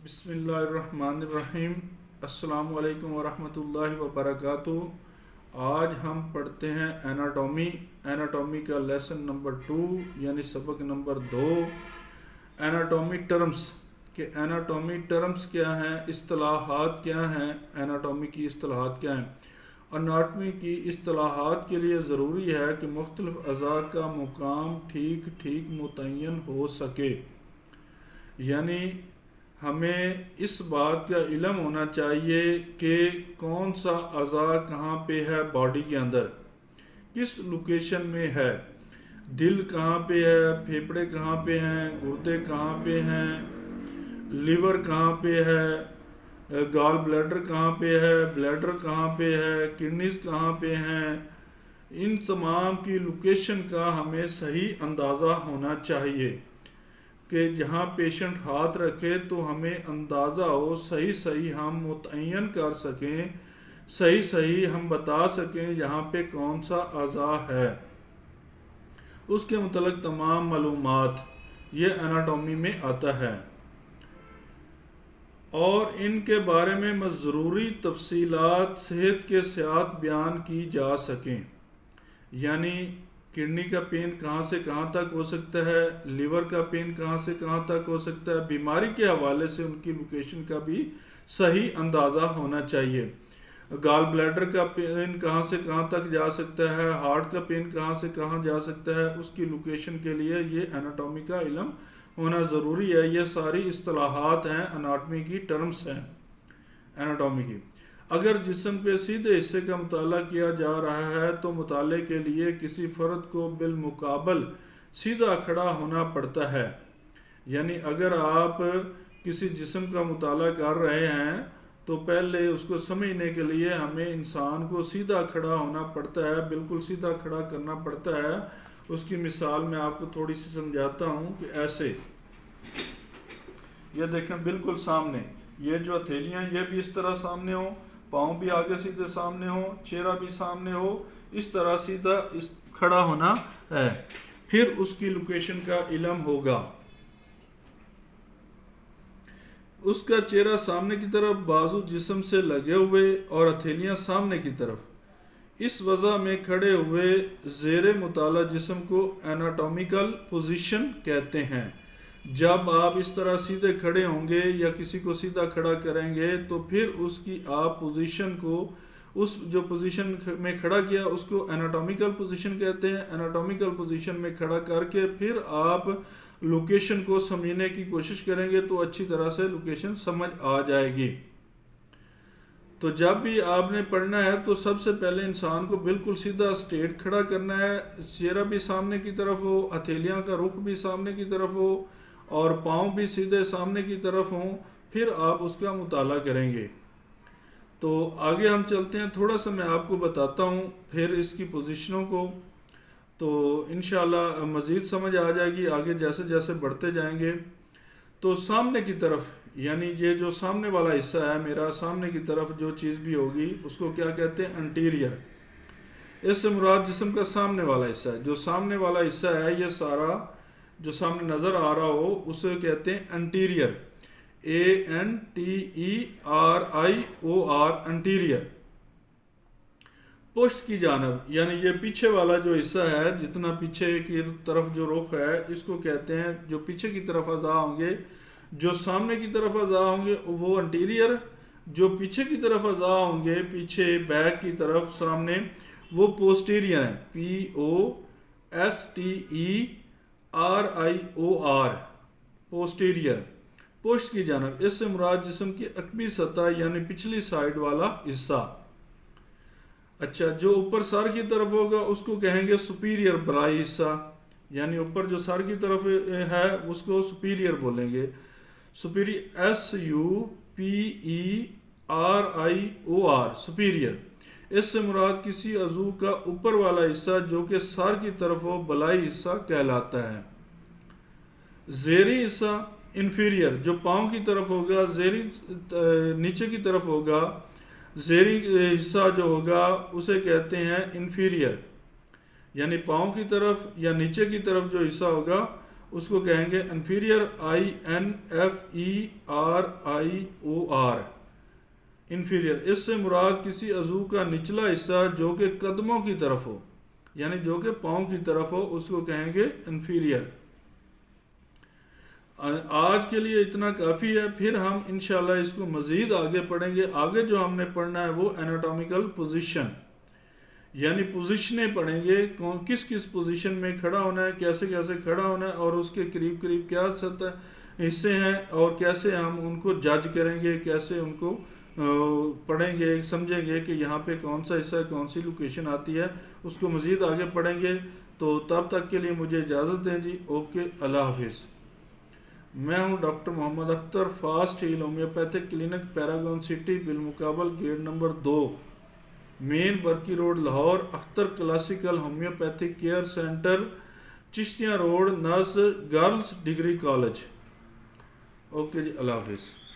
बिस्मिल्लाहिर्रहमानिर्रहीम। अस्सलामु अलैकुम वरहमतुल्लाहि वबरकातुहू। आज हम पढ़ते हैं एनाटॉमी का लेसन नंबर 2 यानी सबक नंबर 2। एनाटॉमी टर्म्स के एनाटॉमी टर्म्स क्या हैं, इस्तिलाहात क्या हैं, एनाटॉमी की इस्तिलाहात क्या हैं। अनाटमी की इस्तिलाहात के लिए ज़रूरी है कि मुख्तलिफ अज़ा का मुकाम ठीक ठीक मुतय्यन हो सके, यानी हमें इस बात का इल्म होना चाहिए कि कौन सा अज़ा कहाँ पे है, बॉडी के अंदर किस लोकेशन में है, दिल कहाँ पे है, फेफड़े कहाँ पे हैं, गुर्दे कहाँ पे हैं, लिवर कहाँ पे है, गॉल ब्लैडर कहाँ पे है, ब्लैडर कहाँ पे है, किडनीज कहाँ पे हैं। इन तमाम की लोकेशन का हमें सही अंदाज़ा होना चाहिए कि जहाँ पेशेंट हाथ रखे तो हमें अंदाज़ा हो, सही सही हम मुतय्यन कर सकें, सही सही हम बता सकें यहाँ पे कौन सा अज़ा है। उसके मुतल्लिक़ तमाम मालूमात ये एनाटॉमी में आता है और इनके बारे में ज़रूरी तफसीलात सेहत के साथ बयान की जा सकें, यानी किडनी का पेन कहाँ से कहाँ तक हो सकता है, लिवर का पेन कहाँ से कहाँ तक हो सकता है, बीमारी के हवाले से उनकी लोकेशन का भी सही अंदाज़ा होना चाहिए। गॉल ब्लैडर का पेन कहाँ से कहाँ तक जा सकता है, हार्ट का पेन कहाँ से कहाँ जा सकता है, उसकी लोकेशन के लिए ये एनाटॉमी का इल्म होना ज़रूरी है। ये सारी इस्तिलाहात हैं, अनाटमी की टर्म्स हैं एनाटॉमी की। अगर जिस्म के सीधे हिस्से का मुताला किया जा रहा है तो मुताले के लिए किसी फ़र्द को बिलमुकाबल सीधा खड़ा होना पड़ता है, यानी अगर आप किसी जिस्म का मुताला कर रहे हैं तो पहले उसको समझने के लिए हमें इंसान को सीधा खड़ा होना पड़ता है, बिल्कुल सीधा खड़ा करना पड़ता है। उसकी मिसाल मैं आपको थोड़ी सी समझाता हूँ कि ऐसे ये देखें, बिल्कुल सामने ये जो हथेलियाँ ये भी इस तरह सामने हो, पाँव भी आगे सीधे सामने हो, चेहरा भी सामने हो, इस तरह सीधा इस खड़ा होना है। फिर उसकी लोकेशन का इल्म होगा। उसका चेहरा सामने की तरफ, बाजू जिस्म से लगे हुए और हथेलियाँ सामने की तरफ। इस वजह में खड़े हुए ज़ेरे मुताला जिस्म को एनाटॉमिकल पोजीशन कहते हैं। जब आप इस तरह सीधे खड़े होंगे या किसी को सीधा खड़ा करेंगे तो फिर उसकी आप पोजीशन को, उस जो पोजीशन में खड़ा किया उसको एनाटॉमिकल पोजीशन कहते हैं। एनाटॉमिकल पोजीशन में खड़ा करके फिर आप लोकेशन को समझने की कोशिश करेंगे तो अच्छी तरह से लोकेशन समझ आ जाएगी। तो जब भी आपने पढ़ना है तो सबसे पहले इंसान को बिल्कुल सीधा स्ट्रेट खड़ा करना है, चेहरा भी सामने की तरफ हो, हथेलियाँ का रुख भी सामने की तरफ हो और पाँव भी सीधे सामने की तरफ हों, फिर आप उसका मुताला करेंगे। तो आगे हम चलते हैं, थोड़ा सा मैं आपको बताता हूँ फिर इसकी पोजीशनों को, तो इंशाल्लाह मज़ीद समझ आ जाएगी आगे जैसे जैसे बढ़ते जाएंगे। तो सामने की तरफ, यानी ये जो सामने वाला हिस्सा है मेरा, सामने की तरफ जो चीज़ भी होगी उसको क्या कहते हैं, एंटीरियर। इससे मुराद जिस्म का सामने वाला हिस्सा है। जो सामने वाला हिस्सा है ये सारा जो सामने नज़र आ रहा हो उसे कहते हैं एंटीरियर, ANTERIOR, एंटीरियर। पुश्त की जानब, यानी ये पीछे वाला जो हिस्सा है, जितना पीछे की तरफ जो रुख है इसको कहते हैं, जो पीछे की तरफ अज़ा होंगे, जो सामने की तरफ अज़ा होंगे वो एंटीरियर, जो पीछे की तरफ अज़ा होंगे, पीछे बैक की तरफ सामने, वो पोस्टीरियर है, POSTERIOR, पोस्टीरियर। पुश्त की जानब, इससे मुराद जिस्म की अकबी सतह यानी पिछली साइड वाला हिस्सा। अच्छा, जो ऊपर सर की तरफ होगा उसको कहेंगे सुपीरियर बलाई हिस्सा, यानी ऊपर जो सर की तरफ है उसको सुपीरियर बोलेंगे। Superior, SUPERIOR, superior. इससे मुराद किसी अज़ू का ऊपर वाला हिस्सा जो कि सर की तरफ हो, बलाई हिस्सा कहलाता है। ज़ेरी हिस्सा इन्फीरियर, जो पाँव की तरफ होगा, ज़ेरी नीचे की तरफ होगा, ज़ेरी हिस्सा जो होगा उसे कहते हैं इन्फीरियर, यानी पाँव की तरफ या नीचे की तरफ जो हिस्सा होगा उसको कहेंगे इन्फीरियर, INFERIOR, इन्फीरियर। इससे मुराद किसी अज़ू का निचला हिस्सा जो कि कदमों की तरफ हो, यानी जो कि पाँव की तरफ हो, उसको कहेंगे इन्फीरियर। आज के लिए इतना काफ़ी है, फिर हम इंशाल्लाह इसको मज़ीद आगे पढ़ेंगे। आगे जो हमने पढ़ना है वो एनाटॉमिकल पोजीशन, यानी पोजीशनें पढ़ेंगे, कौन किस किस पोजीशन में खड़ा होना है, कैसे कैसे खड़ा होना है, और उसके करीब करीब क्या सतह हिस्से हैं, और कैसे हम उनको जज करेंगे, कैसे उनको पढ़ेंगे, समझेंगे कि यहाँ पे कौन सा हिस्सा, कौन सी लोकेशन आती है, उसको मज़ीद आगे पढ़ेंगे। तो तब तक के लिए मुझे इजाज़त दें जी। ओके, अल्लाह हाफिज़। मैं हूँ doctor Mohammad Akhtar, fast heal homeopathic clinic, Paragon City, बिलमुकाबल gate number 2, main Barki road, Lahore. Akhtar classical homeopathic care centre, Chishtian road, नस गर्ल्स डिग्री कॉलेज। ओके जी, अल्लाह हाफिज़।